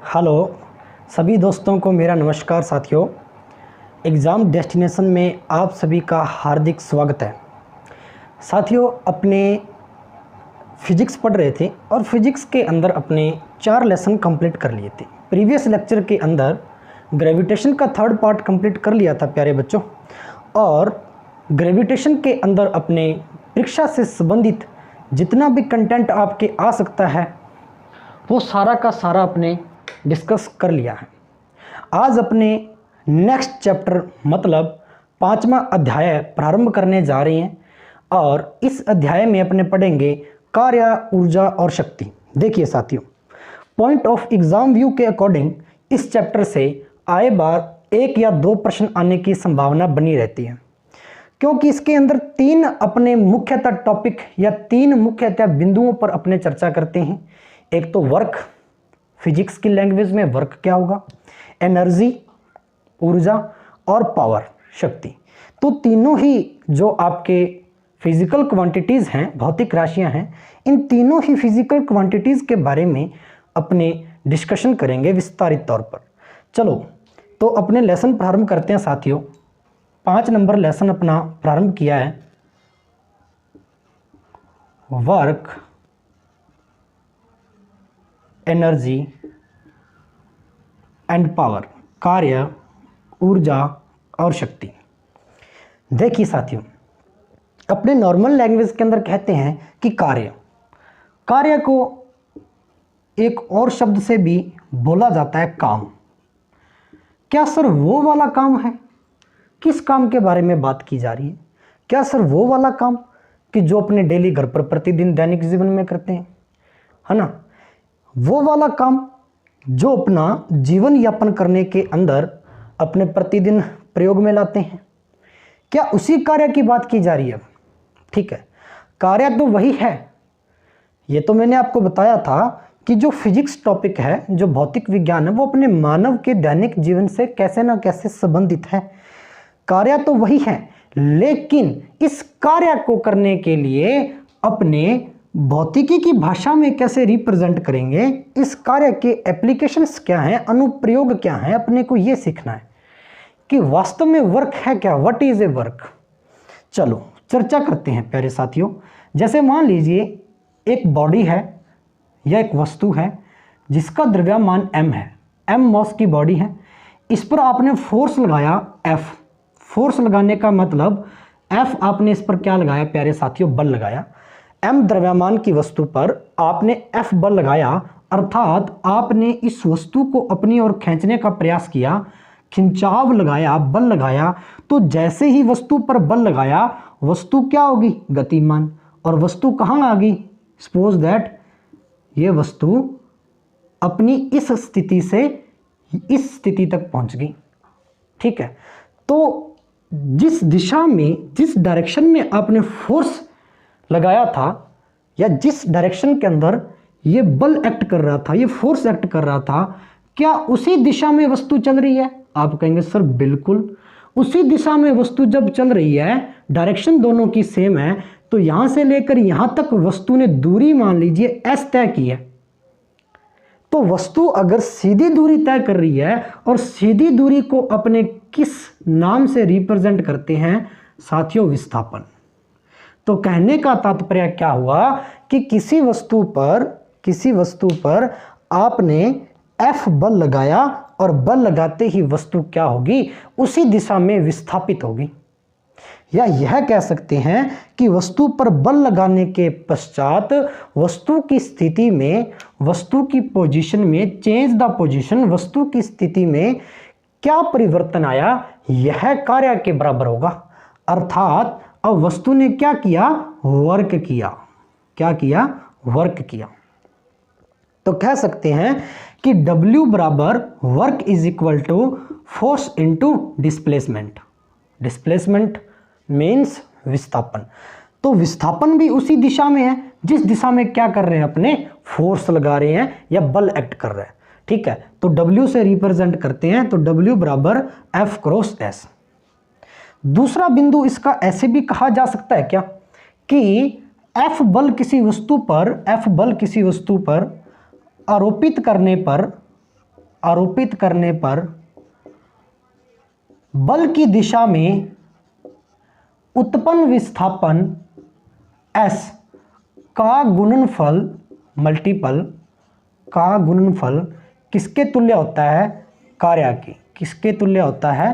Hello सभी दोस्तों को मेरा नमस्कार साथियों। एग्ज़ाम डेस्टिनेशन में आप सभी का हार्दिक स्वागत है। साथियों, अपने फिजिक्स पढ़ रहे थे और फिजिक्स के अंदर अपने 4 लेसन कंप्लीट कर लिए थे। प्रीवियस लेक्चर के अंदर ग्रेविटेशन का 3rd पार्ट कंप्लीट कर लिया था प्यारे बच्चों, और ग्रेविटेशन के अंदर अपने परीक्षा से संबंधित जितना भी कंटेंट आपके आ सकता है वो सारा का सारा अपने डिस्कस कर लिया है। आज अपने नेक्स्ट चैप्टर मतलब 5वां अध्याय प्रारंभ करने जा रहे हैं और इस अध्याय में अपने पढ़ेंगे कार्य, ऊर्जा और शक्ति। देखिए साथियों, पॉइंट ऑफ एग्जाम व्यू के अकॉर्डिंग इस चैप्टर से आए बार 1 या 2 प्रश्न आने की संभावना बनी रहती है, क्योंकि इसके अंदर 3 अपने मुख्यतः टॉपिक या 3 मुख्यतः बिंदुओं पर अपने चर्चा करते हैं। एक तो वर्क, फिजिक्स की लैंग्वेज में वर्क क्या होगा, एनर्जी ऊर्जा और पावर शक्ति। तो तीनों ही जो आपके फिजिकल क्वांटिटीज़ हैं, भौतिक राशियां हैं, इन तीनों ही फिजिकल क्वांटिटीज़ के बारे में अपने डिस्कशन करेंगे विस्तारित तौर पर। चलो तो अपने लेसन प्रारंभ करते हैं साथियों। 5 नंबर लेसन अपना प्रारंभ किया है, वर्क, एनर्जी एंड पावर, कार्य, ऊर्जा और शक्ति। देखिए साथियों, अपने नॉर्मल लैंग्वेज के अंदर कहते हैं कि कार्य को एक और शब्द से भी बोला जाता है काम। क्या सर वो वाला काम है? किस काम के बारे में बात की जा रही है? क्या सर वो वाला काम कि जो अपने डेली घर पर प्रतिदिन दैनिक जीवन में करते हैं, है ना? वो वाला काम जो अपना जीवन यापन करने के अंदर अपने प्रतिदिन प्रयोग में लाते हैं, क्या उसी कार्य की बात की जा रही है? ठीक है, कार्य तो वही है। ये तो मैंने आपको बताया था कि जो फिजिक्स टॉपिक है, जो भौतिक विज्ञान है, वो अपने मानव के दैनिक जीवन से कैसे ना कैसे संबंधित है। कार्य तो वही है, लेकिन इस कार्य को करने के लिए अपने भौतिकी की भाषा में कैसे रिप्रेजेंट करेंगे, इस कार्य के एप्लीकेशंस क्या हैं, अनुप्रयोग क्या हैं, अपने को ये सीखना है कि वास्तव में वर्क है क्या, व्हाट इज ए वर्क। चलो चर्चा करते हैं प्यारे साथियों। जैसे मान लीजिए एक बॉडी है या एक वस्तु है जिसका द्रव्यमान m है, m मास की बॉडी है। इस पर आपने फोर्स लगाया F। फोर्स लगाने का मतलब F आपने इस पर क्या लगाया प्यारे साथियों, बल लगाया। m द्रव्यमान की वस्तु पर आपने F बल लगाया, अर्थात आपने इस वस्तु को अपनी ओर खींचने का प्रयास किया, खिंचाव लगाया, बल लगाया। तो जैसे ही वस्तु पर बल लगाया, वस्तु क्या होगी, गतिमान। और वस्तु कहाँ आ गई, सपोज दैट ये वस्तु अपनी इस स्थिति से इस स्थिति तक पहुंच गई। ठीक है, तो जिस दिशा में, जिस डायरेक्शन में आपने फोर्स लगाया था या जिस डायरेक्शन के अंदर ये बल एक्ट कर रहा था, ये फोर्स एक्ट कर रहा था, क्या उसी दिशा में वस्तु चल रही है? आप कहेंगे सर बिल्कुल उसी दिशा में वस्तु जब चल रही है, डायरेक्शन दोनों की सेम है, तो यहां से लेकर यहां तक वस्तु ने दूरी मान लीजिए s तय की है। तो वस्तु अगर सीधी दूरी तय कर रही है, और सीधी दूरी को अपने किस नाम से रिप्रेजेंट करते हैं साथियों, विस्थापन। तो कहने का तात्पर्य क्या हुआ कि किसी वस्तु पर आपने F बल लगाया और बल लगाते ही वस्तु क्या होगी, उसी दिशा में विस्थापित होगी। या यह कह सकते हैं कि वस्तु पर बल लगाने के पश्चात वस्तु की स्थिति में, वस्तु की पोजीशन में, चेंज द पोजीशन, वस्तु की स्थिति में क्या परिवर्तन आया, यह कार्य के बराबर होगा। अर्थात अब वस्तु ने क्या किया, वर्क किया। क्या किया, वर्क किया। तो कह सकते हैं कि W बराबर work is equal to force into displacement. Displacement means विस्थापन। तो विस्थापन भी उसी दिशा में है जिस दिशा में क्या कर रहे हैं, अपने फोर्स लगा रहे हैं या बल एक्ट कर रहे हैं। ठीक है, तो W से रिप्रेजेंट करते हैं, तो W बराबर F क्रॉस S। दूसरा बिंदु इसका ऐसे भी कहा जा सकता है क्या कि F बल किसी वस्तु पर आरोपित करने पर आरोपित करने पर बल की दिशा में उत्पन्न विस्थापन S का गुणनफल मल्टीपल का गुणनफल किसके तुल्य होता है? कार्य के। किसके तुल्य होता है?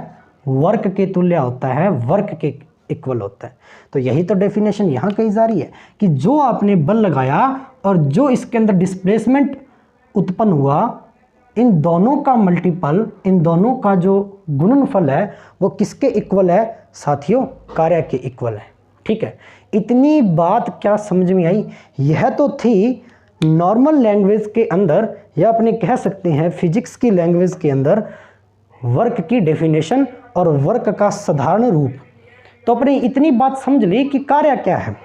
वर्क के तुल्य होता है, वर्क के इक्वल होता है। तो यही तो डेफिनेशन यहाँ कही जा रही है कि जो आपने बल लगाया और जो इसके अंदर डिस्प्लेसमेंट उत्पन्न हुआ, इन दोनों का मल्टीपल, इन दोनों का जो गुणनफल है वो किसके इक्वल है साथियों? कार्य के इक्वल है। ठीक है, इतनी बात क्या समझ में आई? यह तो थी नॉर्मल लैंग्वेज के अंदर, या अपने कह सकते हैं फिजिक्स की लैंग्वेज के अंदर वर्क की डेफिनेशन और वर्क का साधारण रूप। तो अपने इतनी बात समझ ली कि कार्य क्या है,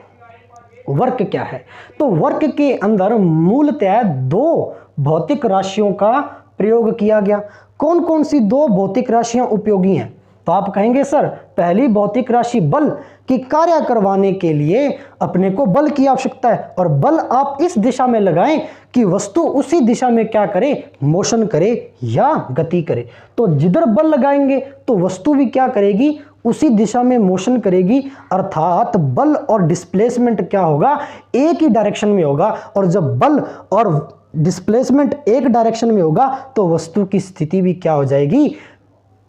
वर्क क्या है। तो वर्क के अंदर मूलतः दो भौतिक राशियों का प्रयोग किया गया। कौन कौन सी दो भौतिक राशियां उपयोगी हैं? तो आप कहेंगे सर पहली भौतिक राशि बल, कि कार्य करवाने के लिए अपने को बल की आवश्यकता है, और बल आप इस दिशा में लगाएं कि वस्तु उसी दिशा में क्या करे? मोशन करे या गति करे। तो जिधर बल लगाएंगे तो वस्तु भी क्या करेगी? उसी दिशा में मोशन करेगी। अर्थात बल और डिस्प्लेसमेंट क्या होगा? एक ही डायरेक्शन में होगा। और जब बल और डिस्प्लेसमेंट एक डायरेक्शन में होगा तो वस्तु की स्थिति भी क्या हो जाएगी?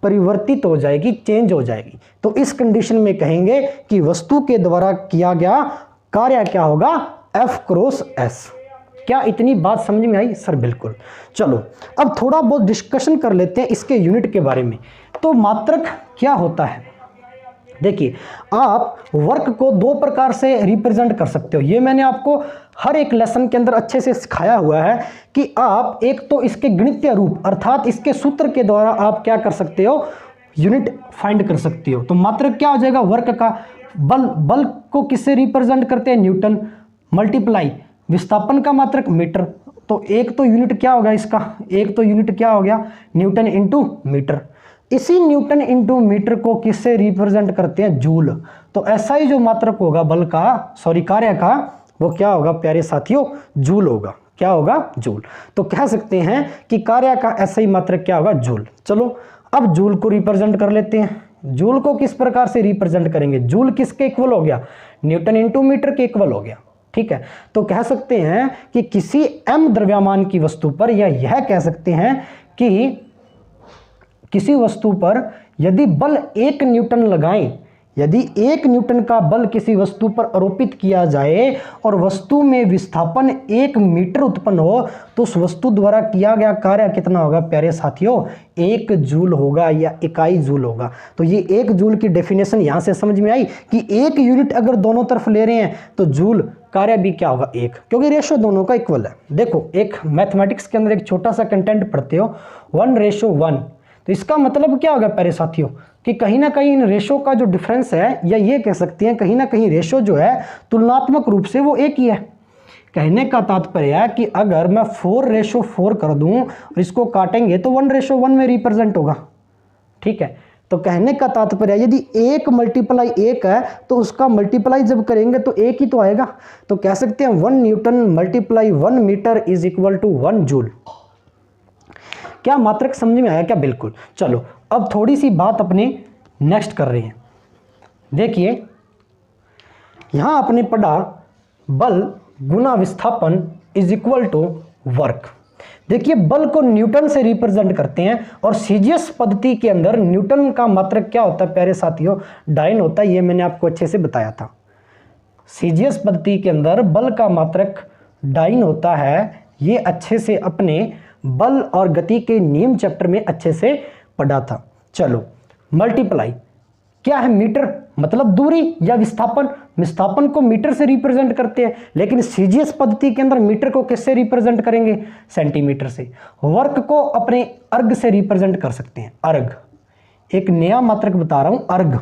परिवर्तित हो जाएगी, चेंज हो जाएगी। तो इस कंडीशन में कहेंगे कि वस्तु के द्वारा किया गया कार्य क्या होगा? F cross S। क्या इतनी बात समझ में आई? सर बिल्कुल। चलो अब थोड़ा बहुत डिस्कशन कर लेते हैं इसके यूनिट के बारे में। तो मात्रक क्या होता है? देखिए, आप वर्क को दो प्रकार से रिप्रेजेंट कर सकते हो। ये मैंने आपको हर एक लेसन के अंदर अच्छे से सिखाया हुआ है कि आप एक तो इसके गणितीय रूप अर्थात इसके सूत्र के द्वारा आप क्या कर सकते हो? यूनिट फाइंड कर सकते हो। तो मात्रक क्या हो जाएगा? वर्क का बल, बल को किससे रिप्रेजेंट करते हैं? न्यूटन, मल्टीप्लाई विस्थापन का मात्रक मीटर। तो एक तो यूनिट क्या होगा इसका? एक तो यूनिट क्या हो गया? Newton into metre. इसी न्यूटन इंटू मीटर को किससे रिप्रेजेंट करते हैं? जूल। तो ऐसा ही जो मात्रक होगा बल का, सॉरी कार्य का, वो क्या होगा प्यारे साथियों? जूल होगा। क्या होगा? जूल। तो कह सकते हैं कि कार्य का ऐसा ही मात्रक क्या होगा? जूल। चलो अब जूल को रिप्रेजेंट कर लेते हैं। जूल को किस प्रकार से रिप्रेजेंट करेंगे? जूल किसके इक्वल हो गया? न्यूटन इंटू मीटर के इक्वल हो गया। ठीक है, तो कह सकते हैं कि किसी m द्रव्यमान की वस्तु पर, या यह कह सकते हैं कि किसी वस्तु पर यदि बल 1 न्यूटन लगाएं, यदि 1 न्यूटन का बल किसी वस्तु पर आरोपित किया जाए और वस्तु में विस्थापन 1 मीटर उत्पन्न हो, तो उस वस्तु द्वारा किया गया कार्य कितना होगा प्यारे साथियों? 1 जूल होगा या इकाई जूल होगा। तो ये 1 जूल की डेफिनेशन यहां से समझ में आई कि 1 यूनिट अगर दोनों तरफ ले रहे हैं तो जूल, कार्य भी क्या होगा? 1, क्योंकि रेशो दोनों का इक्वल है। देखो एक मैथमेटिक्स के अंदर एक छोटा सा कंटेंट पढ़ते हो 1:1, तो इसका मतलब क्या होगा प्यारे साथियों कि कहीं ना कहीं इन रेशो का जो डिफरेंस है, या ये कह सकते हैं कहीं ना कहीं रेशो जो है तुलनात्मक रूप से वो एक ही है। कहने का तात्पर्य है कि अगर मैं 4:4 कर दूं और इसको काटेंगे तो 1:1 में रिप्रेजेंट होगा। ठीक है, तो कहने का तात्पर्य यदि 1 मल्टीप्लाई 1 है तो उसका मल्टीप्लाई जब करेंगे तो 1 ही तो आएगा। तो कह सकते हैं 1 newton multiply 1 metre is equal to 1 joule. क्या मात्रक समझ में आया क्या? बिल्कुल। चलो अब थोड़ी सी बात अपने नेक्स्ट कर रहे हैं। देखिए यहां आपने पढ़ा बल गुना विस्थापन इज इक्वल टू वर्क। देखिए बल को न्यूटन से रिप्रेजेंट करते हैं और सीजीएस पद्धति के अंदर न्यूटन का मात्रक क्या होता है प्यारे साथियों? डाइन होता है। ये मैंने आपको अच्छे से बताया था। सीजीएस पद्धति के अंदर बल का मात्रक डाइन होता है। ये अच्छे से अपने बल और गति के नियम चैप्टर में अच्छे से पढ़ा था। चलो मल्टीप्लाई क्या है? मीटर, मतलब दूरी या विस्थापन। विस्थापन को मीटर से रिप्रेजेंट करते हैं, लेकिन सीजीएस पद्धति के अंदर मीटर को किससे रिप्रेजेंट करेंगे? सेंटीमीटर से। वर्क को अपने अर्ग से रिप्रेजेंट कर सकते हैं। अर्ग, एक नया मात्रक बता रहा हूं, अर्ग।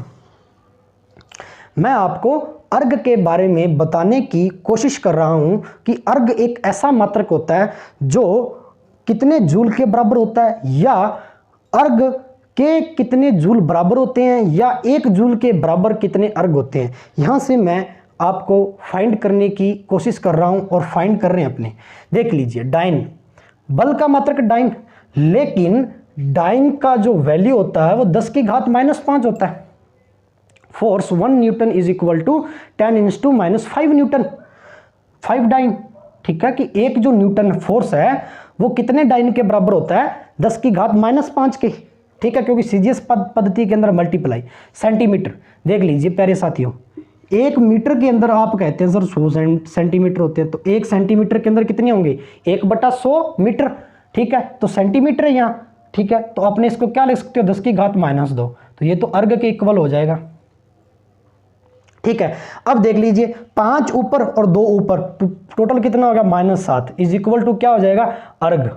मैं आपको अर्ग के बारे में बताने की कोशिश कर रहा हूं कि अर्ग एक ऐसा मात्रक होता है जो कितने जूल के बराबर होता है, या अर्ग के कितने जूल बराबर होते हैं, या 1 जूल के बराबर कितने अर्ग होते हैं। यहां से मैं आपको फाइंड करने की कोशिश कर रहा हूं और फाइंड कर रहे हैं अपने। देख लीजिए डाइन, बल का मात्रक डाइन। लेकिन डाइन का जो वैल्यू होता है वो 10 की घात -5 होता है। Force 1 newton is equal to 10⁻⁻5 newton, 5 dyne. ठीक है, कि एक जो न्यूटन फोर्स है वो कितने डाइन के बराबर होता है, 10 की घात -5 के। ठीक है, क्योंकि सीजीएस पद्धति के अंदर मल्टीप्लाई सेंटीमीटर। देख लीजिए प्यारे साथियों, 1 मीटर के अंदर आप कहते हैं सर 100 सेंटीमीटर होते हैं, तो 1 सेंटीमीटर के अंदर कितने होंगे, 1/100 मीटर। ठीक है, तो सेंटीमीटर है यहाँ। ठीक है, तो आपने इसको क्या लिख सकते हो, 10 की घात -2, तो ये तो अर्घ के इक्वल हो जाएगा। ठीक है, अब देख लीजिए 5 ऊपर और 2 ऊपर, टोटल कितना होगा, -7 इज इक्वल टू क्या हो जाएगा, अर्घ।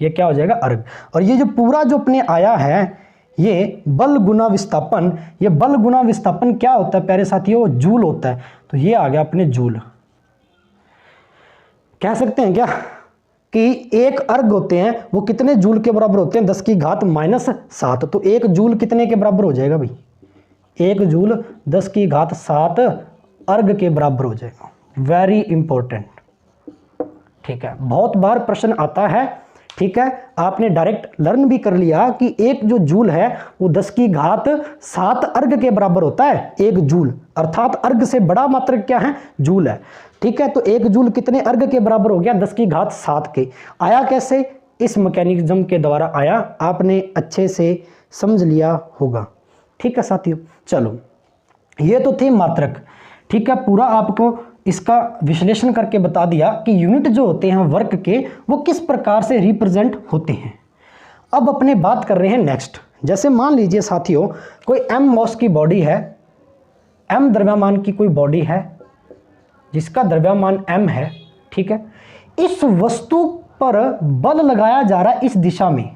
ये क्या हो जाएगा, अर्घ। और ये जो पूरा जो अपने आया है ये बल गुना विस्थापन, ये बल गुना विस्थापन क्या होता है प्यारे साथियों, जूल होता है। तो ये आ गया अपने जूल। कह सकते हैं क्या कि एक अर्घ होते हैं वो कितने जूल के बराबर होते हैं, 10 की घात -7। तो 1 जूल कितने के बराबर हो जाएगा भाई, 1 जूल 10 की घात 7 अर्घ के बराबर हो जाएगा। Very important. ठीक है, बहुत बार प्रश्न आता है। ठीक है, आपने डायरेक्ट लर्न भी कर लिया कि एक जो जूल है वो 10 की घात 7 अर्घ के बराबर होता है, 1 जूल, अर्थात अर्घ से बड़ा मात्रक क्या है, जूल है। ठीक है, तो 1 जूल कितने अर्घ के बराबर हो गया, 10 की घात 7 के। आया कैसे, इस मैकेनिज्म के द्वारा आया, आपने अच्छे से समझ लिया होगा। ठीक है साथियों, चलो ये तो थे मात्रक। ठीक है, पूरा आपको इसका विश्लेषण करके बता दिया कि यूनिट जो होते हैं वर्क के वो किस प्रकार से रिप्रेजेंट होते हैं। अब अपने बात कर रहे हैं नेक्स्ट। जैसे मान लीजिए साथियों कोई m मॉस की बॉडी है, m द्रव्यमान की कोई बॉडी है जिसका द्रव्यमान m है। ठीक है, इस वस्तु पर बल लगाया जा रहा है इस दिशा में।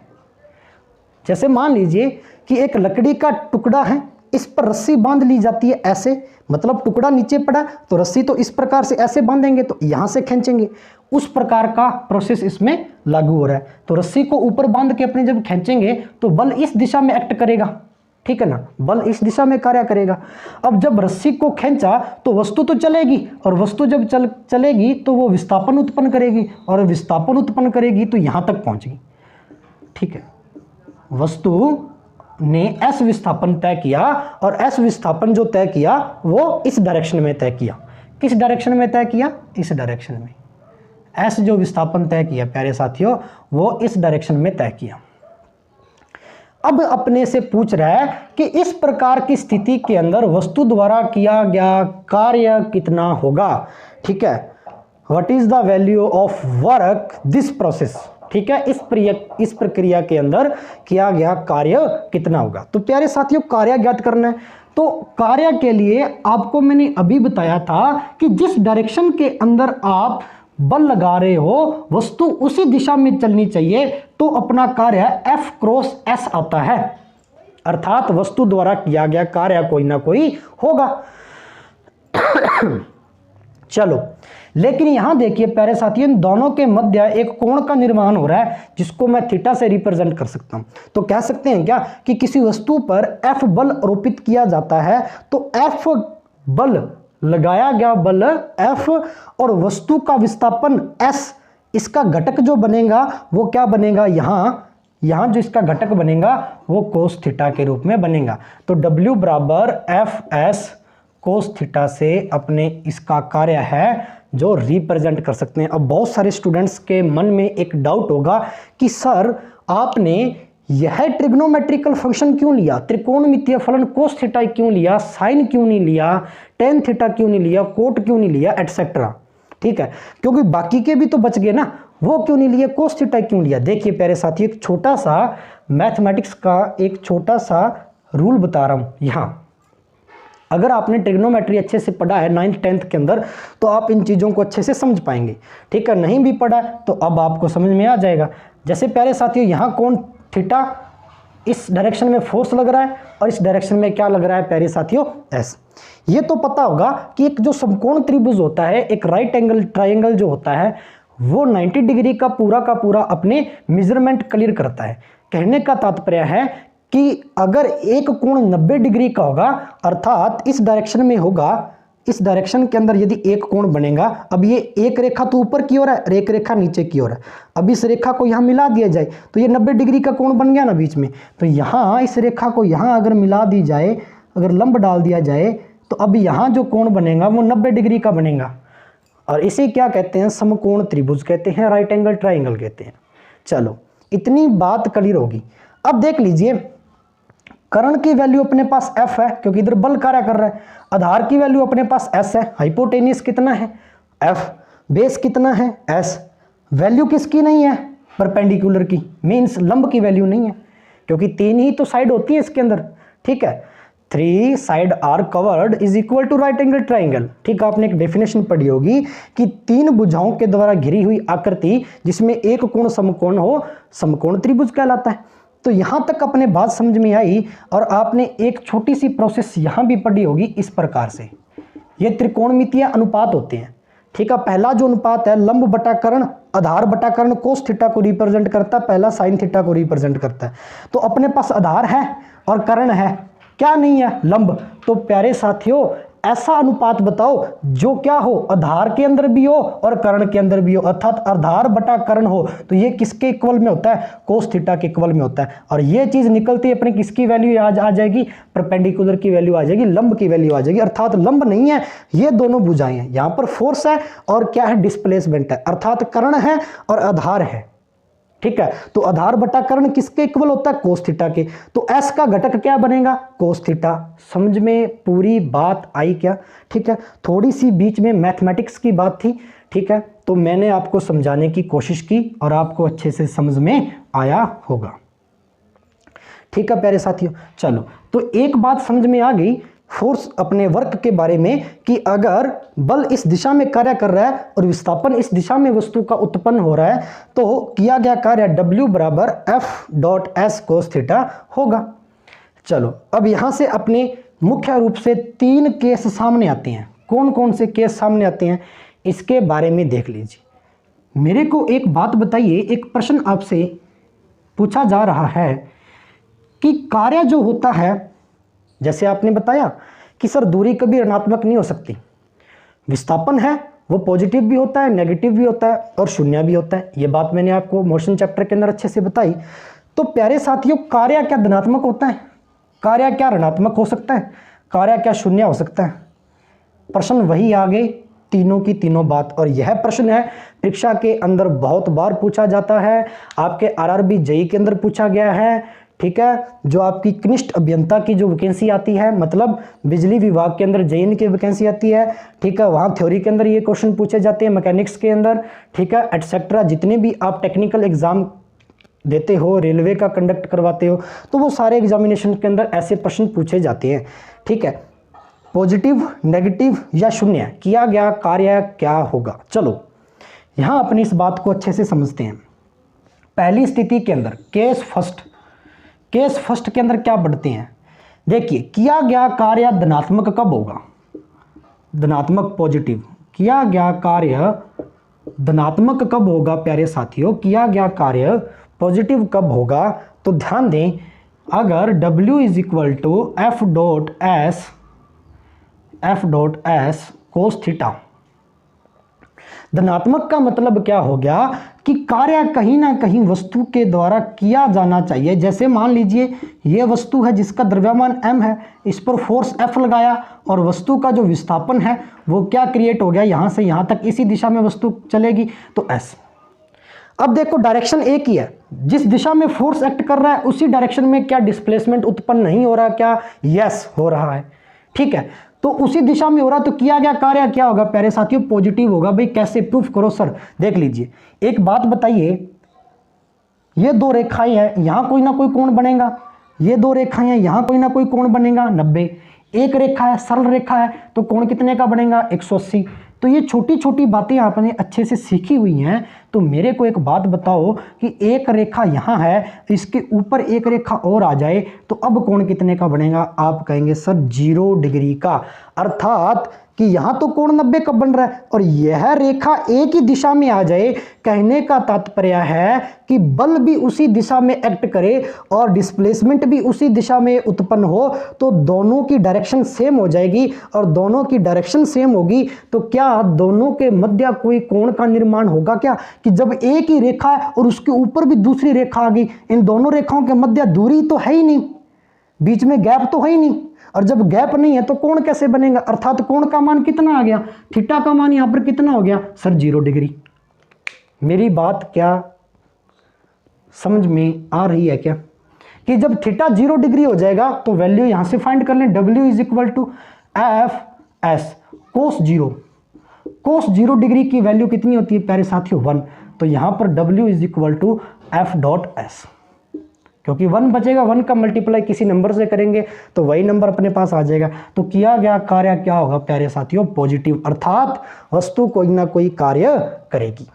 जैसे मान लीजिए कि एक लकड़ी का टुकड़ा है, इस पर रस्सी बांध ली जाती है ऐसे, मतलब टुकड़ा नीचे पड़ा तो रस्सी तो इस प्रकार से ऐसे बांधेंगे तो यहां से खींचेंगे, उस प्रकार का प्रोसेस इसमें लागू हो रहा है। तो रस्सी को ऊपर बांध के अपने जब खींचेंगे तो बल इस दिशा में एक्ट करेगा। ठीक है ना, बल इस दिशा में कार्य करेगा। अब जब रस्सी को खींचा तो वस्तु तो चलेगी, और वस्तु जब चलेगी तो वो विस्थापन उत्पन्न करेगी, और विस्थापन उत्पन्न करेगी तो यहां तक पहुंचेगी। ठीक है, वस्तु ने एस विस्थापन तय किया, और एस विस्थापन जो तय किया वो इस डायरेक्शन में तय किया। किस डायरेक्शन में तय किया, इस डायरेक्शन में। एस जो विस्थापन तय किया प्यारे साथियों वो इस डायरेक्शन में तय किया। अब अपने से पूछ रहा है कि इस प्रकार की स्थिति के अंदर वस्तु द्वारा किया गया कार्य कितना होगा। ठीक है, what is the value of work this process. ठीक है, इस प्रक्रिया के अंदर किया गया कार्य कितना होगा। तो प्यारे साथियों कार्य ज्ञात करना है, तो कार्य के लिए आपको मैंने अभी बताया था कि जिस डायरेक्शन के अंदर आप बल लगा रहे हो वस्तु उसी दिशा में चलनी चाहिए, तो अपना कार्य F क्रॉस S आता है, अर्थात वस्तु द्वारा किया गया कार्य कोई ना कोई होगा। चलो, लेकिन यहां देखिए प्यारे साथियों इन दोनों के मध्य एक कोण का निर्माण हो रहा है जिसको मैं थीटा से रिप्रेजेंट कर सकता हूं। तो कह सकते हैं क्या कि किसी वस्तु पर F बल आरोपित किया जाता है, तो F बल लगाया गया बल F और वस्तु का विस्थापन S, इसका घटक जो बनेगा वो क्या बनेगा, यहां जो इसका घटक बनेगा वो कोस थीटा के रूप में बनेगा। तो W बराबर Fs कोस थीटा से अपने इसका कार्य है जो रिप्रेजेंट कर सकते हैं। अब बहुत सारे स्टूडेंट्स के मन में एक डाउट होगा कि सर आपने यह ट्रिग्नोमेट्रिकल फंक्शन क्यों लिया, त्रिकोणमितीय फलन कोस थीटा क्यों लिया, साइन क्यों नहीं लिया, टेन थीटा क्यों नहीं लिया, कोट क्यों नहीं लिया, एटसेट्रा। ठीक है, क्योंकि बाकी के भी तो बच गए ना, वो क्यों नहीं लिए, कोस थीटा क्यों लिया। देखिए प्यारे साथियों एक छोटा सा मैथमेटिक्स का एक छोटा सा रूल बता रहा हूं। यहाँ अगर आपने ट्रिग्नोमेट्री अच्छे से पढ़ा है 9th 10th के अंदर तो आप इन चीज़ों को अच्छे से समझ पाएंगे। ठीक है, नहीं भी पढ़ा तो अब आपको समझ में आ जाएगा। जैसे प्यारे साथियों यहाँ कोण थीटा, इस डायरेक्शन में फोर्स लग रहा है और इस डायरेक्शन में क्या लग रहा है प्यारे साथियों, एस। ये तो पता होगा कि एक जो समकोण त्रिभुज होता है, एक राइट एंगल ट्राइंगल जो होता है वो 90 डिग्री का पूरा अपने मेजरमेंट क्लियर करता है। कहने का तात्पर्य है कि अगर एक कोण 90 डिग्री का होगा, अर्थात इस डायरेक्शन में होगा, इस डायरेक्शन के अंदर यदि एक कोण बनेगा, अब ये एक रेखा तो ऊपर की ओर है और एक रेखा नीचे की ओर है, अब इस रेखा को यहाँ मिला दिया जाए तो ये 90 डिग्री का कोण बन गया ना बीच में। तो यहाँ इस रेखा को यहाँ अगर मिला दी जाए, अगर लंब डाल दिया जाए तो अब यहाँ जो कोण बनेगा वो 90 डिग्री का बनेगा और इसे क्या कहते हैं, समकोण त्रिभुज कहते हैं, राइट एंगल ट्राइंगल कहते हैं। चलो इतनी बात क्लियर होगी। अब देख लीजिए कर्ण की वैल्यू अपने पास F है क्योंकि इधर बल कार्य कर रहा है, आधार की वैल्यू अपने पास S है, हाइपोटेनियस कितना है F, बेस कितना है S, वैल्यू किसकी नहीं है, परपेंडिकुलर की, मीन्स लंब की वैल्यू नहीं है क्योंकि 3 ही तो साइड होती है इसके अंदर। ठीक है, 3 side are covered is equal to right angle triangle. ठीक, आपने एक डेफिनेशन पढ़ी होगी कि 3 भुजाओं के द्वारा घिरी हुई आकृति जिसमें एक कोण समकोण हो, समकोण त्रिभुज कहलाता है। तो यहां तक अपने बात समझ में आई और आपने एक छोटी सी प्रोसेस यहां भी पढ़ी होगी इस प्रकार से। ये त्रिकोणमितीय अनुपात होते हैं। ठीक है, पहला जो अनुपात है लंब बटा कर्ण, आधार बटा कर्ण कोस थीटा को रिप्रेजेंट करता है, पहला साइन थीटा को रिप्रेजेंट करता है। तो अपने पास आधार है और कर्ण है, क्या नहीं है, लंब। तो प्यारे साथियों ऐसा अनुपात बताओ जो क्या हो, आधार के अंदर भी हो और कर्ण के अंदर भी हो, अर्थात आधार बटा कर्ण हो। तो ये किसके इक्वल में होता है, कोस थीटा के इक्वल में होता है। और ये चीज निकलती है अपने किसकी वैल्यू आ जाएगी, परपेंडिकुलर की वैल्यू आ जाएगी, लंब की वैल्यू आ जाएगी। अर्थात लंब नहीं है, ये दोनों भुजाएं हैं, यहाँ पर फोर्स है और क्या है, डिस्प्लेसमेंट है, अर्थात कर्ण है और आधार है। ठीक है, तो आधार बटा कर्ण किसके इक्वल होता है, कोस थीटा के। तो एस का घटक क्या बनेगा, कोस थीटा। समझ में पूरी बात आई क्या। ठीक है, थोड़ी सी बीच में मैथमेटिक्स की बात थी। ठीक है, तो मैंने आपको समझाने की कोशिश की और आपको अच्छे से समझ में आया होगा। ठीक है प्यारे साथियों, चलो तो एक बात समझ में आ गई फोर्स अपने वर्क के बारे में कि अगर बल इस दिशा में कार्य कर रहा है और विस्थापन इस दिशा में वस्तु का उत्पन्न हो रहा है तो किया गया कार्य W बराबर F.S कोस थीटा होगा। चलो अब यहां से अपने मुख्य रूप से 3 केस सामने आते हैं। कौन कौन से केस सामने आते हैं इसके बारे में देख लीजिए। मेरे को एक बात बताइए, एक प्रश्न आपसे पूछा जा रहा है कि कार्य जो होता है, जैसे आपने बताया कि सर दूरी कभी ऋणात्मक नहीं हो सकती, विस्थापन है वो पॉजिटिव भी होता है, नेगेटिव भी होता है और शून्य भी होता है। ये बात मैंने आपको मोशन चैप्टर के अंदर अच्छे से बताई। तो प्यारे साथियों कार्य क्या धनात्मक होता है, कार्य क्या ऋणात्मक हो सकता है, कार्य क्या शून्य हो सकता है। प्रश्न वही आ गए, तीनों की तीनों बात। और यह प्रश्न है परीक्षा के अंदर बहुत बार पूछा जाता है, आपके RRB JEE के अंदर पूछा गया है। ठीक है, जो आपकी कनिष्ठ अभियंता की जो वैकेंसी आती है, मतलब बिजली विभाग के अंदर JEE की वैकेंसी आती है। ठीक है, वहाँ थ्योरी के अंदर ये क्वेश्चन पूछे जाते हैं, मैकेनिक्स के अंदर। ठीक है, एटसेट्रा जितने भी आप टेक्निकल एग्जाम देते हो, रेलवे का कंडक्ट करवाते हो, तो वो सारे एग्जामिनेशन के अंदर ऐसे प्रश्न पूछे जाते हैं। ठीक है, पॉजिटिव, नेगेटिव या शून्य, किया गया कार्य क्या होगा। चलो यहाँ अपनी इस बात को अच्छे से समझते हैं। पहली स्थिति के अंदर केस फर्स्ट के अंदर क्या बढ़ते हैं, देखिए किया गया कार्य धनात्मक कब होगा, धनात्मक पॉजिटिव, किया गया कार्य धनात्मक कब होगा प्यारे साथियों, किया गया कार्य पॉजिटिव कब होगा। तो ध्यान दें, अगर W is equal to F.S cos theta, धनात्मक का मतलब क्या हो गया कि कार्य कहीं ना कहीं वस्तु के द्वारा किया जाना चाहिए। जैसे मान लीजिए ये वस्तु है जिसका द्रव्यमान m है, इस पर फोर्स F लगाया और वस्तु का जो विस्थापन है वो क्या क्रिएट हो गया, यहाँ से यहाँ तक इसी दिशा में वस्तु चलेगी तो S। अब देखो डायरेक्शन एक ही है, जिस दिशा में फोर्स एक्ट कर रहा है उसी डायरेक्शन में क्या डिस्प्लेसमेंट उत्पन्न नहीं हो रहा, क्या यस हो रहा है। ठीक है, तो उसी दिशा में हो रहा, तो किया गया कार्य क्या होगा प्यारे साथियों, पॉजिटिव होगा। भाई कैसे प्रूफ करो सर, देख लीजिए एक बात बताइए, ये 2 रेखाएं हैं, यहाँ कोई ना कोई कोण बनेगा, ये 2 रेखाएं हैं, यहाँ कोई ना कोई कोण बनेगा 90, एक रेखा है सरल रेखा है तो कोण कितने का बनेगा 180। तो ये छोटी छोटी बातें आपने अच्छे से सीखी हुई हैं तो मेरे को एक बात बताओ कि एक रेखा यहाँ है, इसके ऊपर एक रेखा और आ जाए तो अब कोण कितने का बनेगा? आप कहेंगे सर 0 डिग्री का। अर्थात कि यहाँ तो कोण 90 का बन रहा है और यह रेखा एक ही दिशा में आ जाए। कहने का तात्पर्य है कि बल भी उसी दिशा में एक्ट करे और डिस्प्लेसमेंट भी उसी दिशा में उत्पन्न हो, तो दोनों की डायरेक्शन सेम हो जाएगी। और दोनों की डायरेक्शन सेम होगी तो क्या दोनों के मध्य कोई कोण का निर्माण होगा क्या? कि जब एक ही रेखा है और उसके ऊपर भी दूसरी रेखा आ गई, इन दोनों रेखाओं के मध्य दूरी तो है ही नहीं, बीच में गैप तो है ही नहीं, और जब गैप नहीं है तो कोण कैसे बनेगा? अर्थात कोण का मान कितना आ गया? थीटा का मान यहां पर कितना हो गया? Sir 0 degree. मेरी बात क्या समझ में आ रही है क्या? कि जब थीटा 0 डिग्री हो जाएगा तो वैल्यू यहां से फाइंड कर लें, W is equal to F S cos 0। Cos 0 degree की वैल्यू कितनी होती है प्यारे साथियों? 1। तो यहां पर W is equal to F dot S, क्योंकि 1 बचेगा, 1 का मल्टीप्लाई किसी नंबर से करेंगे तो वही नंबर अपने पास आ जाएगा। तो किया गया कार्य क्या होगा प्यारे साथियों? पॉजिटिव, अर्थात वस्तु कोई ना कोई कार्य करेगी।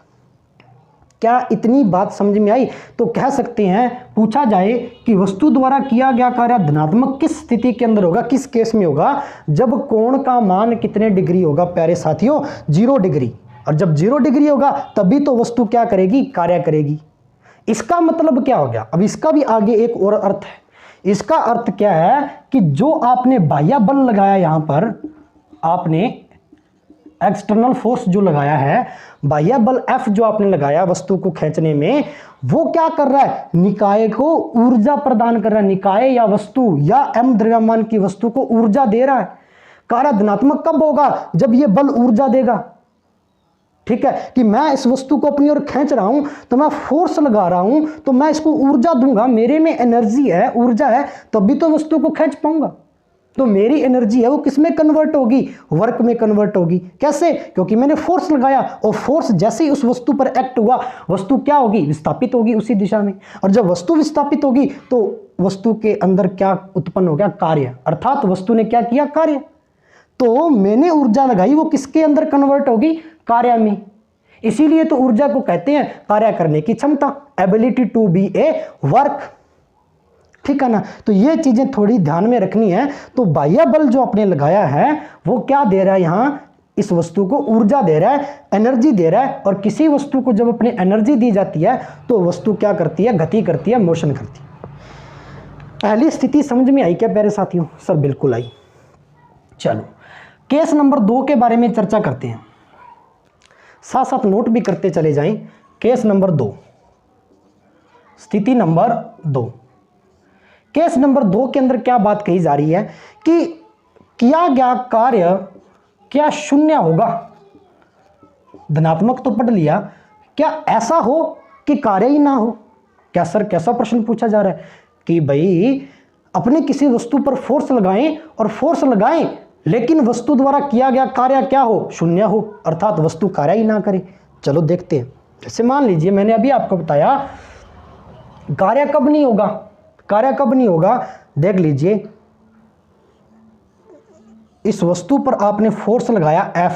क्या इतनी बात समझ में आई? तो कह सकते हैं, पूछा जाए कि वस्तु द्वारा किया गया कार्य धनात्मक किस स्थिति के अंदर होगा, किस केस में होगा? जब कोण का मान कितने डिग्री होगा प्यारे साथियों? 0 डिग्री। और जब 0 डिग्री होगा तभी तो वस्तु क्या करेगी? कार्य करेगी। इसका मतलब क्या हो गया? अब इसका भी आगे एक और अर्थ है। इसका अर्थ क्या है कि जो आपने बाह्य बल लगाया, यहां पर आपने एक्सटर्नल फोर्स जो लगाया है, बाह्य बल F जो आपने लगाया वस्तु को खींचने में, वो क्या कर रहा है? निकाय को ऊर्जा प्रदान कर रहा है। निकाय या वस्तु या m द्रव्यमान की वस्तु को ऊर्जा दे रहा है। कार्य धनात्मक कब होगा? जब ये बल ऊर्जा देगा। ठीक है, कि मैं इस वस्तु को अपनी ओर खींच रहा हूं तो मैं फोर्स लगा रहा हूं, तो मैं इसको ऊर्जा दूंगा, मेरे में एनर्जी है, ऊर्जा है, तभी तो वस्तु को खींच पाऊंगा। तो मेरी एनर्जी है वो किस में कन्वर्ट होगी? वर्क में कन्वर्ट होगी। कैसे? क्योंकि मैंने फोर्स लगाया और फोर्स जैसे ही उस वस्तु पर एक्ट हुआ, वस्तु क्या होगी? विस्थापित होगी उसी दिशा में। और जब वस्तु विस्थापित होगी तो वस्तु के अंदर क्या उत्पन्न हो गया? कार्य। अर्थात वस्तु ने क्या किया? कार्य। तो मैंने ऊर्जा लगाई, वो किसके अंदर कन्वर्ट होगी? कार्य में। इसीलिए तो ऊर्जा को कहते हैं कार्य करने की क्षमता, ability to be a work. ठीक है ना? तो ये चीजें थोड़ी ध्यान में रखनी है। तो बाह्य बल जो आपने लगाया है वो क्या दे रहा है? यहां इस वस्तु को ऊर्जा दे रहा है, एनर्जी दे रहा है। और किसी वस्तु को जब अपनी एनर्जी दी जाती है तो वस्तु क्या करती है? गति करती है, मोशन करती है। पहली स्थिति समझ में आई क्या प्यारे साथियों? सर बिल्कुल आई। चलो केस नंबर 2 के बारे में चर्चा करते हैं, साथ साथ नोट भी करते चले जाएं। केस नंबर 2, स्थिति नंबर 2। केस नंबर 2 के अंदर क्या बात कही जा रही है कि किया गया कार्य क्या शून्य होगा? धनात्मक तो पढ़ लिया, क्या ऐसा हो कि कार्य ही ना हो? क्या सर कैसा प्रश्न पूछा जा रहा है कि भाई अपने किसी वस्तु पर फोर्स लगाएं और फोर्स लगाएं लेकिन वस्तु द्वारा किया गया कार्य क्या हो? शून्य हो, अर्थात वस्तु कार्य ही ना करे। चलो देखते हैं। जैसे मान लीजिए मैंने अभी आपको बताया कार्य कब नहीं होगा, कार्य कब नहीं होगा? देख लीजिए, इस वस्तु पर आपने फोर्स लगाया F,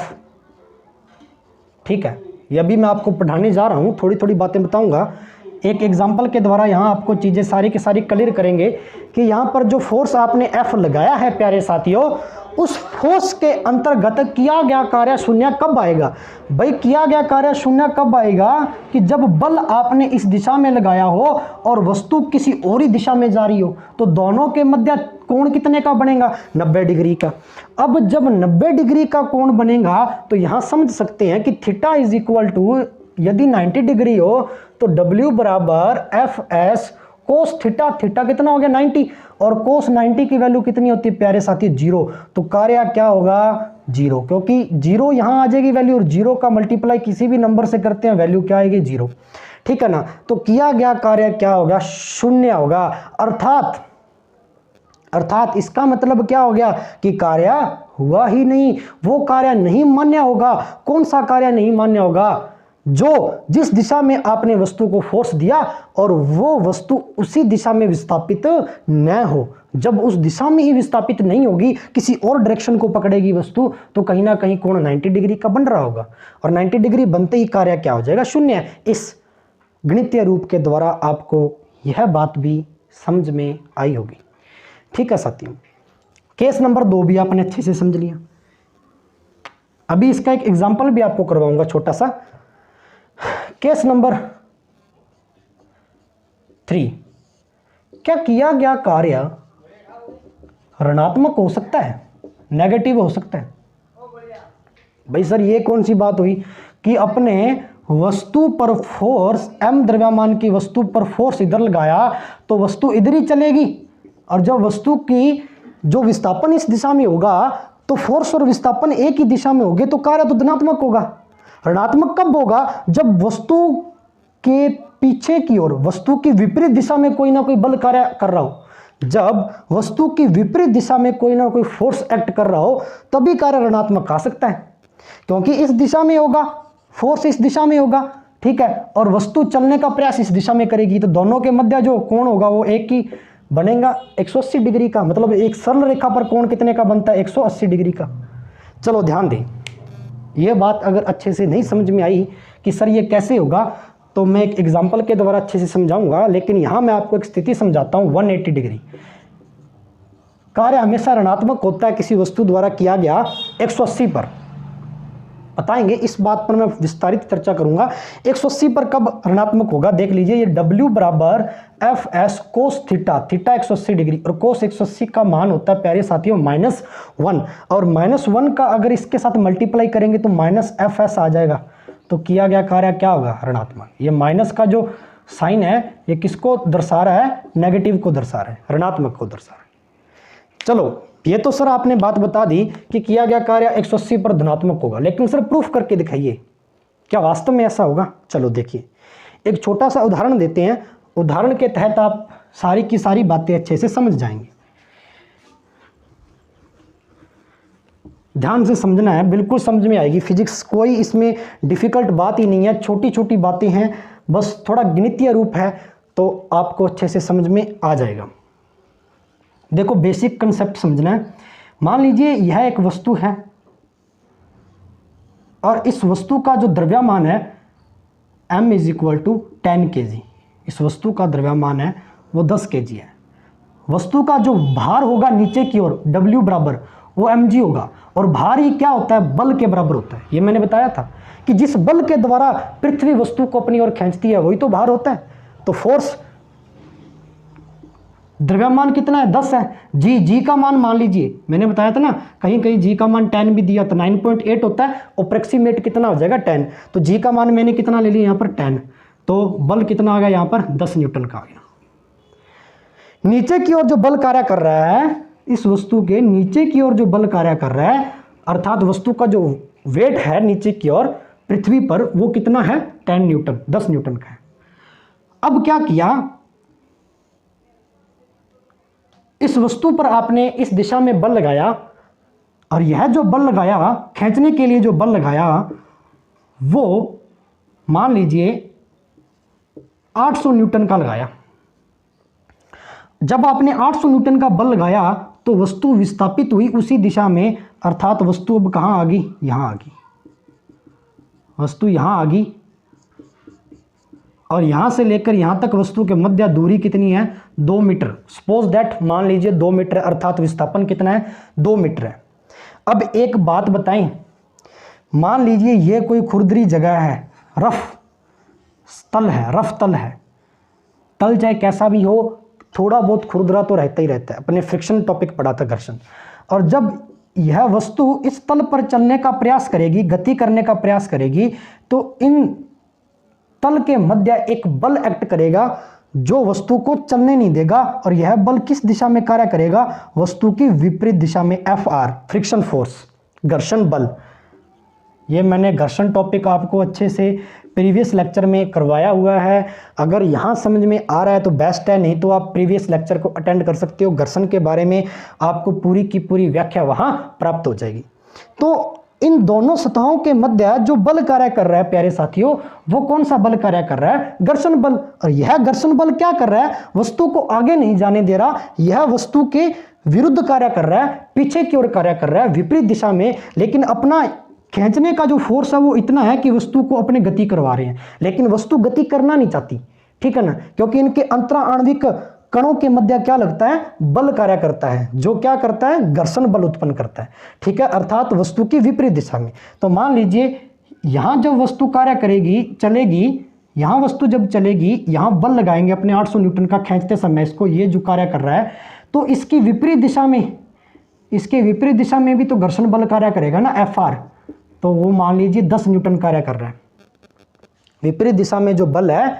ठीक है, ये अभी मैं आपको पढ़ाने जा रहा हूं, थोड़ी थोड़ी बातें बताऊंगा। एक एग्जाम्पल के द्वारा यहाँ आपको चीज़ें सारी की सारी क्लियर करेंगे कि यहाँ पर जो फोर्स आपने F लगाया है प्यारे साथियों, उस फोर्स के अंतर्गत किया गया कार्य शून्य कब आएगा? भाई किया गया कार्य शून्य कब आएगा? कि जब बल आपने इस दिशा में लगाया हो और वस्तु किसी और ही दिशा में जा रही हो, तो दोनों के मध्य कोण कितने का बनेगा? 90 डिग्री का। अब जब 90 डिग्री का कोण बनेगा तो यहाँ समझ सकते हैं कि थीटा इज इक्वल टू, यदि 90 डिग्री हो तो W बराबर F S cos theta. Theta कितना हो गया? 90, और कोस 90 की वैल्यू कितनी होती है प्यारे साथी? 0। तो कार्य क्या होगा? 0, क्योंकि 0 यहां आ जाएगी वैल्यू, और 0 का मल्टीप्लाई किसी भी नंबर से करते हैं वैल्यू क्या आएगी? 0। ठीक है ना? तो किया गया कार्य क्या होगा? शून्य होगा। अर्थात इसका मतलब क्या हो गया कि कार्य हुआ ही नहीं, वो कार्य नहीं मान्य होगा। कौन सा कार्य नहीं मान्य होगा? जो जिस दिशा में आपने वस्तु को फोर्स दिया और वो वस्तु उसी दिशा में विस्थापित न हो। जब उस दिशा में ही विस्थापित नहीं होगी, किसी और डायरेक्शन को पकड़ेगी वस्तु, तो कहीं ना कहीं कोण 90 डिग्री का बन रहा होगा और 90 डिग्री बनते ही कार्य क्या हो जाएगा, शून्य। इस गणितीय रूप के द्वारा आपको यह बात भी समझ में आई होगी। ठीक है साथियों, केस नंबर 2 भी आपने अच्छे से समझ लिया। अभी इसका एक एग्जाम्पल भी आपको करवाऊंगा छोटा सा। केस नंबर 3, क्या किया गया कार्य ऋणात्मक हो सकता है, नेगेटिव हो सकता है? भाई सर ये कौन सी बात हुई कि अपने वस्तु पर फोर्स m द्रव्यमान की वस्तु पर फोर्स इधर लगाया तो वस्तु इधर ही चलेगी, और जब वस्तु की जो विस्थापन इस दिशा में होगा तो फोर्स और विस्थापन एक ही दिशा में होंगे, तो कार्य तो धनात्मक होगा। ऋणात्मक कब होगा? जब वस्तु के पीछे की ओर, वस्तु की विपरीत दिशा में कोई ना कोई बल कार्य कर रहा हो। जब वस्तु की विपरीत दिशा में कोई ना कोई फोर्स एक्ट कर रहा हो तभी कार्य ऋणात्मक आ सकता है, क्योंकि इस दिशा में होगा, फोर्स इस दिशा में होगा, ठीक है, और वस्तु चलने का प्रयास इस दिशा में करेगी, तो दोनों के मध्य जो कोण होगा वो एक ही बनेगा, 180 डिग्री का। मतलब एक सरल रेखा पर कोण कितने का बनता है, 180 डिग्री का। चलो ध्यान दें, यह बात अगर अच्छे से नहीं समझ में आई कि सर ये कैसे होगा, तो मैं एक एग्जाम्पल के द्वारा अच्छे से समझाऊंगा, लेकिन यहां मैं आपको एक स्थिति समझाता हूं। 180 डिग्री कार्य हमेशा ऋणात्मक होता है किसी वस्तु द्वारा किया गया 180 पर। बताएंगे, इस बात पर मैं विस्तारित चर्चा करूंगा। 180 पर कब ऋणात्मक होगा, देख लीजिए। ये W बराबर F S cos theta, theta 180 degree और कोस 180 का मान होता है प्यारे साथियों -1, और -1 का अगर इसके साथ मल्टीप्लाई करेंगे तो -FS आ जाएगा, तो किया गया कार्य क्या होगा, ऋणात्मक। ये माइनस का जो साइन है ये किसको दर्शा रहा है, नेगेटिव को दर्शा रहा है, ऋणात्मक को दर्शा रहा है। चलो ये तो सर आपने बात बता दी कि किया गया कार्य 180 पर धनात्मक होगा, लेकिन सर प्रूफ करके दिखाइए, क्या वास्तव में ऐसा होगा? चलो देखिए, एक छोटा सा उदाहरण देते हैं, उदाहरण के तहत आप सारी की सारी बातें अच्छे से समझ जाएंगे। ध्यान से समझना है, बिल्कुल समझ में आएगी फिजिक्स, कोई इसमें डिफिकल्ट बात ही नहीं है, छोटी छोटी बातें हैं, बस थोड़ा गणितीय रूप है तो आपको अच्छे से समझ में आ जाएगा। देखो बेसिक कंसेप्ट समझना है। मान लीजिए यह एक वस्तु है और इस वस्तु का जो द्रव्यमान है m = 10 kg, इस वस्तु का द्रव्यमान है वो 10 kg है। वस्तु का जो भार होगा नीचे की ओर W बराबर वो mg होगा, और भार ही क्या होता है, बल के बराबर होता है। ये मैंने बताया था कि जिस बल के द्वारा पृथ्वी वस्तु को अपनी ओर खींचती है वही तो भार होता है। तो फोर्स, द्रव्यमान कितना है, 10 है। जी का मान मान लीजिए, मैंने बताया था ना, कहीं कहीं जी का मान 10 भी दिया तो 9.8 होता है, अप्रोक्सीमेट कितना हो जाएगा 10। तो जी का मान मैंने कितना ले लिया यहाँ पर 10, तो बल कितना आ गया यहाँ पर 10 न्यूटन का आ गया। नीचे की ओर जो बल कार्य कर रहा है, इस वस्तु के नीचे की ओर जो बल कार्य कर रहा है, अर्थात वस्तु का जो वेट है नीचे की ओर पृथ्वी पर, वो कितना है 10 न्यूटन, 10 न्यूटन का है। अब क्या किया, इस वस्तु पर आपने इस दिशा में बल लगाया, और यह जो बल लगाया, खींचने के लिए जो बल लगाया, वो मान लीजिए 800 न्यूटन का लगाया। जब आपने 800 न्यूटन का बल लगाया तो वस्तु विस्थापित हुई उसी दिशा में, अर्थात वस्तु अब कहाँ आ गई, यहाँ आ गई, वस्तु यहाँ आ गई, और यहाँ से लेकर यहाँ तक वस्तु के मध्य दूरी कितनी है, 2 मीटर। सपोज दैट, मान लीजिए 2 मीटर, अर्थात विस्थापन कितना है, 2 मीटर है। अब एक बात बताएं, मान लीजिए ये कोई खुरदरी जगह है, रफ तल है, रफ तल है, तल चाहे कैसा भी हो, थोड़ा बहुत खुरदरा तो रहता ही रहता है, अपने फ्रिक्शन टॉपिक पढ़ा था, घर्षण। और जब यह वस्तु इस तल पर चलने का प्रयास करेगी, गति करने का प्रयास करेगी, तो इन तल के मध्य एक बल एक्ट करेगा जो वस्तु को चलने नहीं देगा, और यह बल किस दिशा में कार्य करेगा, वस्तु की विपरीत दिशा में, Fr, फ्रिक्शन फोर्स, घर्षण बल। ये मैंने घर्षण टॉपिक आपको अच्छे से प्रीवियस लेक्चर में करवाया हुआ है, अगर यहाँ समझ में आ रहा है तो बेस्ट है, नहीं तो आप प्रीवियस लेक्चर को अटेंड कर सकते हो, घर्षण के बारे में आपको पूरी की पूरी व्याख्या वहाँ प्राप्त हो जाएगी। तो इन दोनों सतहों के मध्य जो बल कार्य कर रहा है प्यारे साथियों, वो कौन सा बल कार्य कर रहा है? घर्षण बल। और यह घर्षण बल क्या कर रहा है? वस्तु को आगे नहीं जाने दे रहा, यह वस्तु के विरुद्ध कार्य कर रहा है, पीछे की ओर कार्य कर रहा है, विपरीत दिशा में। लेकिन अपना खींचने का जो फोर्स है वो इतना है कि वस्तु को अपने गति करवा रहे हैं, लेकिन वस्तु गति करना नहीं चाहती, ठीक है ना, क्योंकि इनके अंतरा आणविक कणों के मध्य क्या लगता है? बल कार्य करता है, जो क्या करता है? घर्षण बल उत्पन्न करता है, ठीक है, अर्थात वस्तु की विपरीत दिशा में। तो मान लीजिए यहां जब वस्तु कार्य करेगी, चलेगी, यहां वस्तु जब चलेगी, यहां बल लगाएंगे अपने 800 न्यूटन का खींचते समय इसको, ये जो कार्य कर रहा है, तो इसकी विपरीत दिशा में, इसके विपरीत दिशा में भी तो घर्षण बल कार्य करेगा ना, Fr। तो वो मान लीजिए 10 न्यूटन कार्य कर रहा है विपरीत दिशा में जो बल है,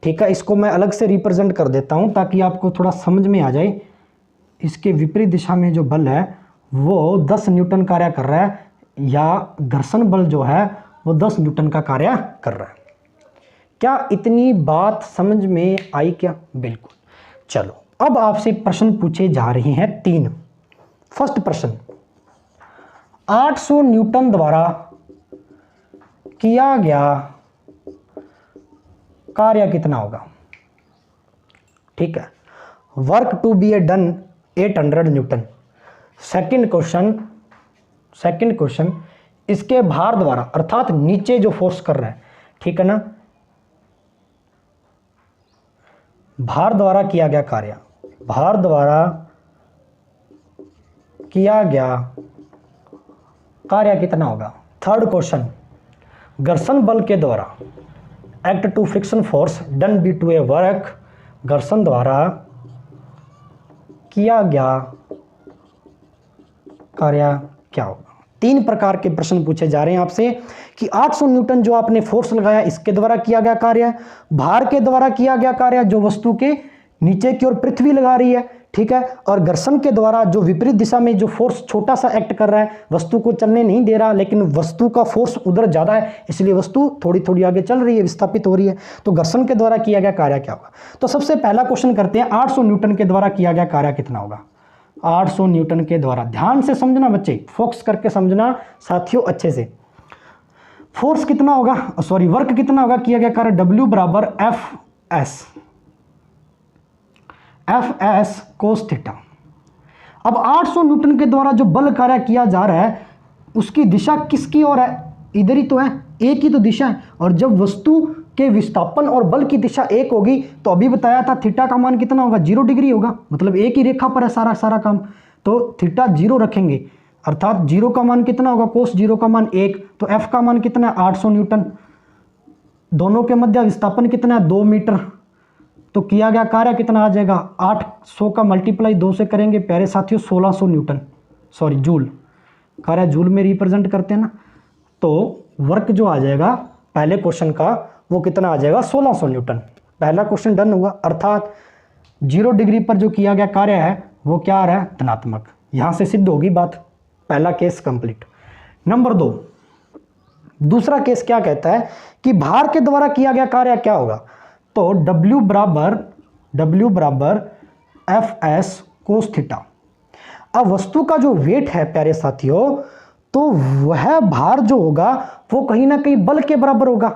ठीक है। इसको मैं अलग से रिप्रेजेंट कर देता हूं ताकि आपको थोड़ा समझ में आ जाए। इसके विपरीत दिशा में जो बल है वो 10 न्यूटन कार्य कर रहा है, या घर्षण बल जो है वो 10 न्यूटन का कार्य कर रहा है। क्या इतनी बात समझ में आई क्या? बिल्कुल। चलो अब आपसे प्रश्न पूछे जा रहे हैं 3। फर्स्ट प्रश्न, 800 न्यूटन द्वारा किया गया कार्य कितना होगा? ठीक है, work to be a done 800 न्यूटन। सेकंड क्वेश्चन, इसके भार द्वारा, अर्थात नीचे जो फोर्स कर रहा है, ठीक है ना, भार द्वारा किया गया कार्य, भार द्वारा किया गया कार्य कितना होगा? थर्ड क्वेश्चन, घर्षण बल के द्वारा, act to friction force done be to a work, घर्षण द्वारा किया गया कार्य क्या होगा? 3 प्रकार के प्रश्न पूछे जा रहे हैं आपसे कि 800 न्यूटन जो आपने फोर्स लगाया इसके द्वारा किया गया कार्य, भार के द्वारा किया गया कार्य जो वस्तु के नीचे की ओर पृथ्वी लगा रही है, ठीक है, और घर्षण के द्वारा जो विपरीत दिशा में जो फोर्स छोटा सा एक्ट कर रहा है, वस्तु को चलने नहीं दे रहा, लेकिन वस्तु का फोर्स उधर ज्यादा है इसलिए वस्तु थोड़ी थोड़ी आगे चल रही है, विस्थापित हो रही है। तो घर्षण के द्वारा किया गया कार्य क्या होगा? तो सबसे पहला क्वेश्चन करते हैं, 800 न्यूटन के द्वारा किया गया कार्य कितना होगा? 800 न्यूटन के द्वारा, ध्यान से समझना बच्चे, फोकस करके समझना साथियों अच्छे से। फोर्स कितना होगा, सॉरी वर्क कितना होगा किया गया कार्य? W बराबर एफ एस कोस थीटा। अब 800 न्यूटन के द्वारा जो बल कार्य किया जा रहा है उसकी दिशा किसकी ओर है? इधर ही तो है, एक ही तो दिशा है। और जब वस्तु के विस्थापन और बल की दिशा एक होगी तो अभी बताया था थीटा का मान कितना होगा? 0 डिग्री होगा, मतलब एक ही रेखा पर है सारा काम। तो थीटा 0 रखेंगे, अर्थात 0 का मान कितना होगा? कोस 0 का मान 1, तो एफ का मान कितना है? 800 न्यूटन। दोनों के मध्य विस्थापन कितना है? 2 मीटर। तो किया गया कार्य कितना आ जाएगा? 800 का मल्टीप्लाई 2 से करेंगे प्यारे साथियों 1600 न्यूटन, सॉरी जूल, कार्य जूल में रिप्रेजेंट करते हैं ना। तो वर्क जो आ जाएगा पहले क्वेश्चन का वो कितना आ जाएगा? 1600 न्यूटन। पहला क्वेश्चन डन हुआ, अर्थात 0 डिग्री पर जो किया गया कार्य है वो क्या आ रहा है? धनात्मक। यहां से सिद्ध होगी बात, पहला केस कंप्लीट। नंबर 2, दूसरा केस क्या कहता है कि भार के द्वारा किया गया कार्य क्या होगा? तो W बराबर एफ एस कोस थीटा। अब वस्तु का जो वेट है प्यारे साथियों, तो वह भार जो होगा वो कहीं ना कहीं बल के बराबर होगा,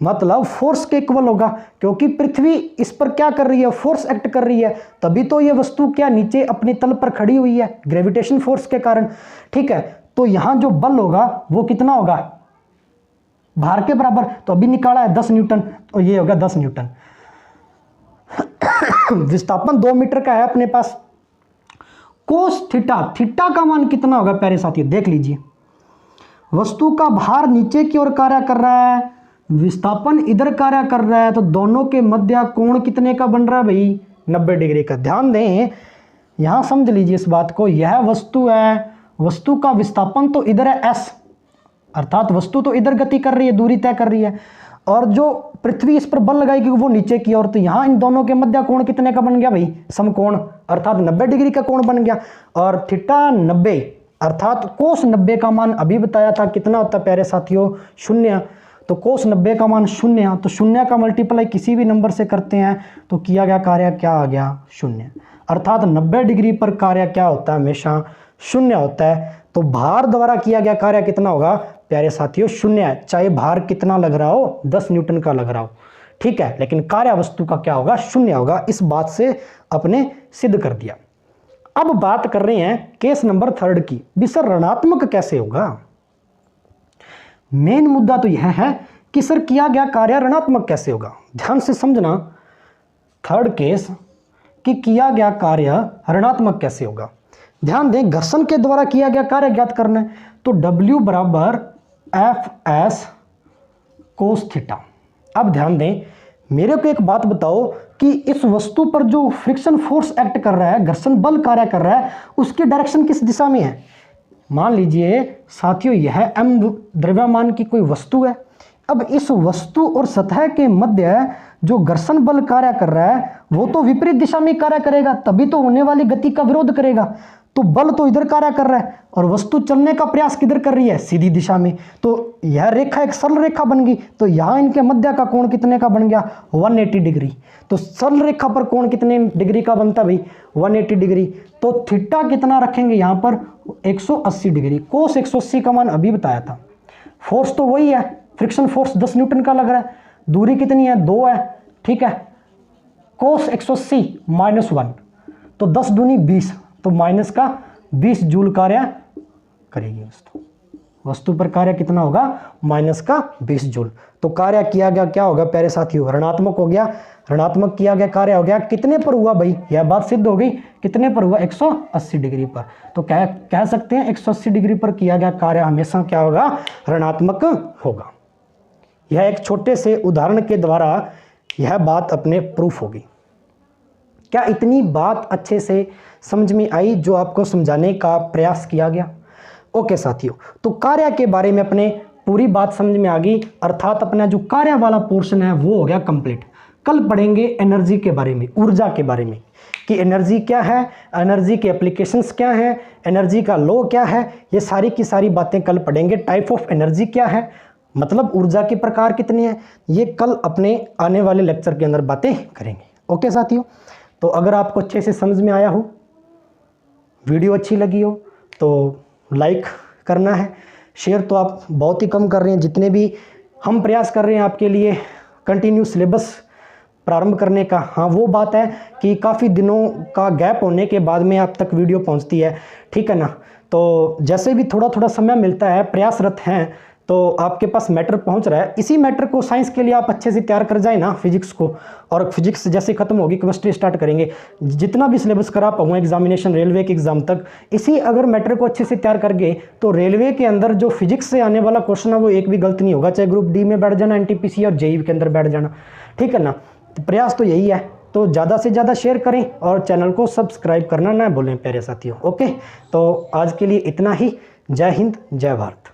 मतलब फोर्स के इक्वल होगा, क्योंकि पृथ्वी इस पर क्या कर रही है? फोर्स एक्ट कर रही है, तभी तो ये वस्तु क्या नीचे अपने तल पर खड़ी हुई है ग्रेविटेशन फोर्स के कारण, ठीक है। तो यहां जो बल होगा वो कितना होगा? भार के बराबर। तो अभी निकाला है 10 न्यूटन, तो ये होगा 10 न्यूटन। विस्थापन 2 मीटर का है अपने पास। कोस थीटा, थीटा का मान कितना होगा प्यारे साथियों? देख लीजिए, वस्तु का भार नीचे की ओर कार्य कर रहा है, विस्थापन इधर कार्य कर रहा है, तो दोनों के मध्य कोण कितने का बन रहा है भाई? 90 डिग्री का। ध्यान दें, यहां समझ लीजिए इस बात को, यह वस्तु है, वस्तु का विस्थापन तो इधर है s, अर्थात वस्तु तो इधर गति कर रही है, दूरी तय कर रही है, और जो पृथ्वी इस पर बल लगाएगी वो नीचे की ओर। तो यहां इन दोनों के मध्य कोण कितने का बन गया भाई? समकोण, अर्थात 90 डिग्री का कोण बन गया। और थीटा 90, अर्थात कोस 90 का मान अभी बताया था कितना होता है प्यारे साथियों? 0। तो कोस 90 का मान 0, तो 0 का मल्टीप्लाई किसी भी नंबर से करते हैं तो किया गया कार्य क्या आ गया? 0। अर्थात 90 डिग्री पर कार्य क्या होता है? हमेशा 0 होता है। तो भार द्वारा किया गया कार्य कितना होगा प्यारे साथियों, शून्य है, चाहे भार कितना लग रहा हो, 10 न्यूटन का लग रहा हो, ठीक है, लेकिन कार्य वस्तु का क्या होगा, शून्य होगा। इस बात से अपने सिद्ध कर दिया। अब बात कर रहे हैं केस नंबर 3 की, भी सर ऋणात्मक कैसे होगा। मेन मुद्दा तो यह है कि सर किया गया कार्य ऋणात्मक कैसे होगा। ध्यान से समझना, 3rd केस कि किया गया कार्य ऋणात्मक कैसे होगा। ध्यान दें, घर्षण के द्वारा किया गया कार्य ज्ञात करना है, तो W बराबर Fs कोस थीटा। अब ध्यान दें, मेरे को एक बात बताओ कि इस वस्तु पर जो फ्रिक्शन फोर्स एक्ट कर रहा है, घर्षण बल कार्य कर रहा है, उसकी डायरेक्शन किस दिशा में है। मान लीजिए साथियों, यह m द्रव्यमान की कोई वस्तु है। अब इस वस्तु और सतह के मध्य जो घर्षण बल कार्य कर रहा है वो तो विपरीत दिशा में कार्य करेगा, तभी तो होने वाली गति का विरोध करेगा। तो बल तो इधर कार्य कर रहा है और वस्तु चलने का प्रयास किधर कर रही है, सीधी दिशा में। तो यह रेखा एक सरल रेखा बन गई, तो यहाँ इनके मध्य का कोण कितने का बन गया, 180 डिग्री। तो सरल रेखा पर कोण कितने डिग्री का बनता भाई, 180 डिग्री। तो थीटा कितना रखेंगे यहाँ पर, 180 डिग्री। कोस 180 का मान अभी बताया था। फोर्स तो वही है, फ्रिक्शन फोर्स 10 न्यूटन का लग रहा है, दूरी कितनी है, 2 है, ठीक है। कोस 180 -1, तो 10 दूनी 20, तो माइनस का 20 जूल कार्य करेगी वस्तु पर कार्य कितना होगा, माइनस का 20 जूल। तो कार्य किया गया क्या होगा प्यारे साथियों, ऋणात्मक हो गया। ऋणात्मक किया गया कार्य हो गया, कितने पर हुआ भाई, यह बात सिद्ध हो गई, कितने पर हुआ, 180 डिग्री पर। तो कह सकते हैं 180 डिग्री पर किया गया कार्य हमेशा क्या होगा, ऋणात्मक होगा। यह एक छोटे से उदाहरण के द्वारा यह बात अपने प्रूफ होगी। क्या इतनी बात अच्छे से समझ में आई जो आपको समझाने का प्रयास किया गया। ओके साथियों, तो कार्य के बारे में अपने पूरी बात समझ में आ गई, अर्थात अपना जो कार्य वाला पोर्शन है वो हो गया कंप्लीट। कल पढ़ेंगे एनर्जी के बारे में, ऊर्जा के बारे में, कि एनर्जी क्या है, एनर्जी के एप्लीकेशंस क्या हैं, एनर्जी का लॉ क्या है, ये सारी की सारी बातें कल पढ़ेंगे। टाइप ऑफ एनर्जी क्या है, मतलब ऊर्जा के प्रकार कितने हैं, ये कल अपने आने वाले लेक्चर के अंदर बातें करेंगे। ओके साथियों, तो अगर आपको अच्छे से समझ में आया हो, वीडियो अच्छी लगी हो तो लाइक करना है, शेयर तो आप बहुत ही कम कर रहे हैं। जितने भी हम प्रयास कर रहे हैं आपके लिए कंटिन्यू सिलेबस प्रारंभ करने का, हाँ वो बात है कि काफ़ी दिनों का गैप होने के बाद में आप तक वीडियो पहुंचती है, ठीक है ना। तो जैसे भी थोड़ा थोड़ा समय मिलता है, प्रयासरत हैं, तो आपके पास मैटर पहुंच रहा है। इसी मैटर को साइंस के लिए आप अच्छे से तैयार कर जाए ना, फिजिक्स को, और फिजिक्स जैसे खत्म होगी केमिस्ट्री स्टार्ट करेंगे, जितना भी सिलेबस करा पाऊंगा एग्जामिनेशन रेलवे के एग्जाम तक, इसी अगर मैटर को अच्छे से तैयार कर गए तो रेलवे के अंदर जो फिजिक्स से आने वाला क्वेश्चन है वो एक भी गलत नहीं होगा, चाहे ग्रुप डी में बैठ जाना, NTPC और JEE के अंदर बैठ जाना, ठीक है ना। तो प्रयास तो यही है, तो ज़्यादा से ज़्यादा शेयर करें और चैनल को सब्सक्राइब करना ना भूलें प्यारे साथियों। ओके, तो आज के लिए इतना ही। जय हिंद, जय भारत।